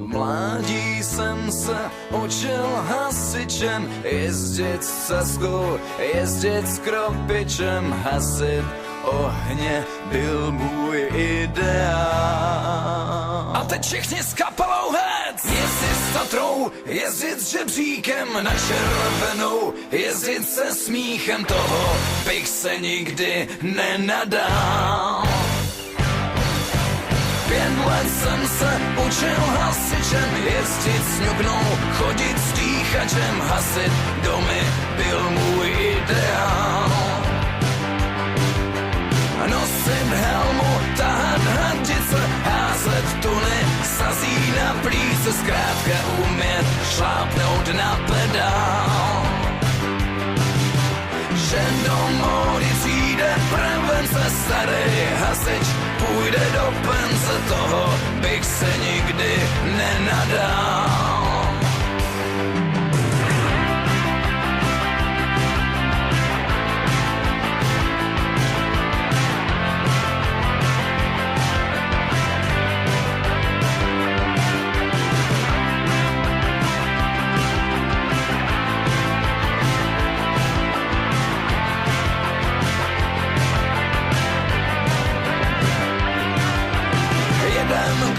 Mládí jsem se učil hasičem, jezdit s ceskou, jezdit s kropičem, hasit ohně byl můj ideál. A teď všichni s kapelou hec! Jezdit s Tatrou, jezdit s žebříkem na červenou, jezdit se smíchem, toho bych se nikdy nenadal. 5 let jsem se učil hasičem, jezdit s ňuknou, chodit s dýchačem, hasit domy byl můj ideál. Nosit helmu, tahat hadice, házet tuny, sazí na plíce, zkrátka umět šlápnout na pedál. Že do módy přijde prevence, starý hasič půjde do pence, toho bych se nikdy nenadal.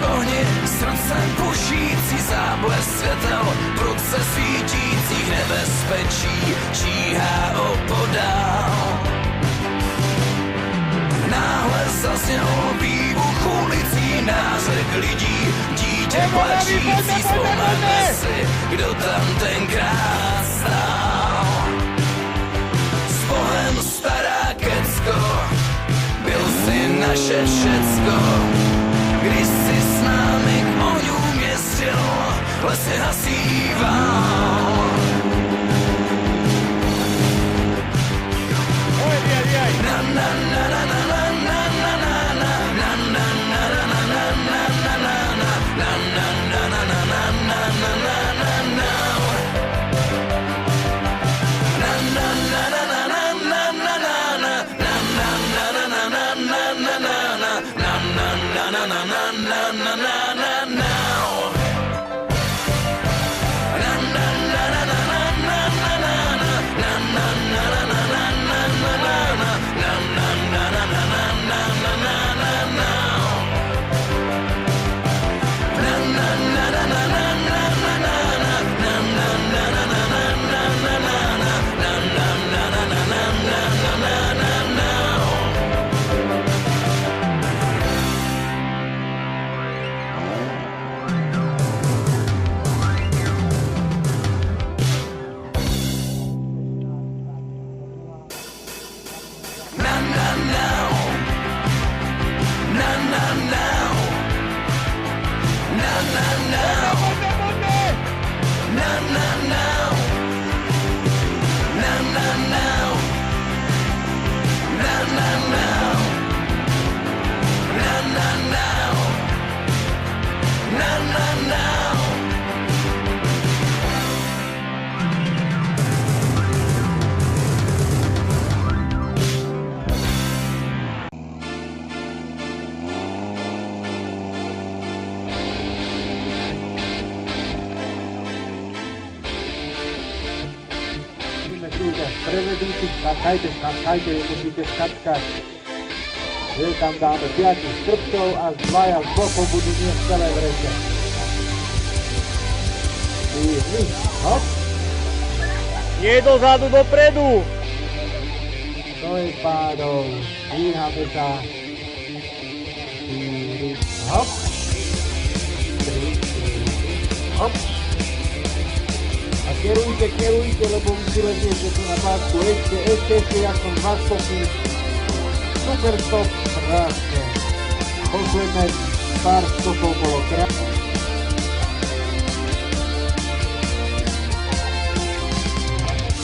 Ohni, srdcem pušící záblesk světel, prudce svítících nebezpečí, číhá opodál. Náhle zazněl výbuch ulicí, nářek lidí, dítě plačící, vzpomeňme si, kdo tam tenkrát stál. S Bohem stará Kecko, byl si naše všecko. Když si s námi k ohňům jezdil, lesy hasíval. Na na na na na na na na na na na na na na na Prevedúci, skákajte, musíte skákať. Že tam dáme 5 strbcov a 2 z bokov budú dnes celé vreče. Hop. Nie dozadu, dopredu. To je pádov. Dvíhame sa. 4, hop. 3, hop. A kerujte, lebo vysílete, že tu na pásku ešte, jak som 2 stopy. Super stop, krásne. Posledné pár stopov bolo krásne.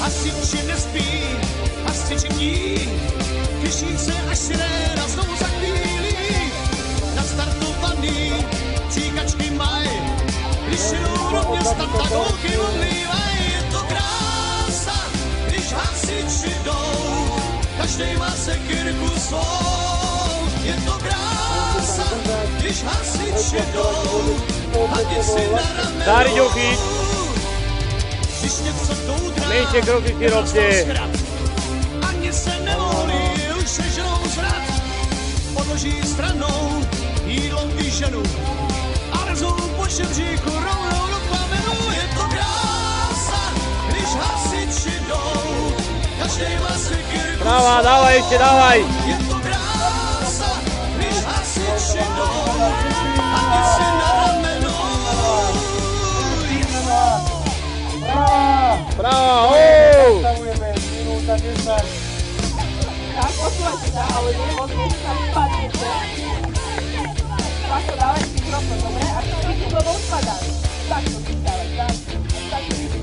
Hasiči nespí, hasiči mní, těší se, až siréna znovu zakvílí. Nastartovaný, příkačky maj, když jedou do města, tak holky omlívaj. Je to krása, když hasiči jdou, každej má sekyrku svou. Je to krása, když hasiči jdou a děci na rameno. Starý ďuchy, Když něco doudrá, menšie kroky si robte. ani se nevolí, už sežnou zrad. Odloží stranou, jídlom vyženu a rezou po šebříku rovnou do plamenu. Je to krása, když hasiči jdou, každej má sekyrku. Práva, dávaj ešte, dávaj. Je to krása, když hasiči jdou a děci na rameno. Práva, oh! Zastavujeme, minúta 10. Tak, posúvajte sa, ale nemôžete sa spadnete. Takto dávajte mikrofón, dobre? A to je to spadať. Takto si dávaj, tak. Takto si dávaj.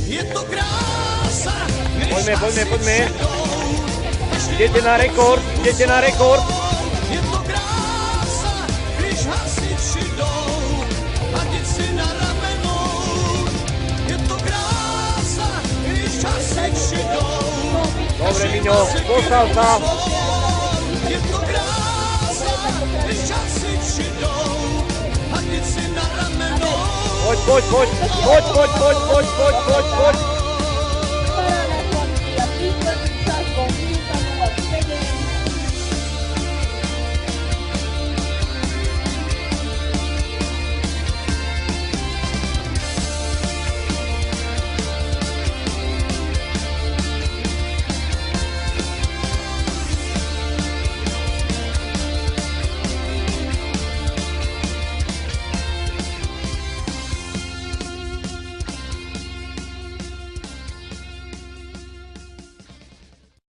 Je to krása, když Poďme, poďme, poďme. hasiči jdou. Idete na rekord, idete na rekord. Je to krása, když hasiči jdou a děci na rameno. Je to krása, když hasiči jdou. Dobre, Miňo, postav sa. Je to krása, když hasiči jdou a děci na rameno. Poď, poď, poď, poď, poď, poď, poď, poď, poď, poď.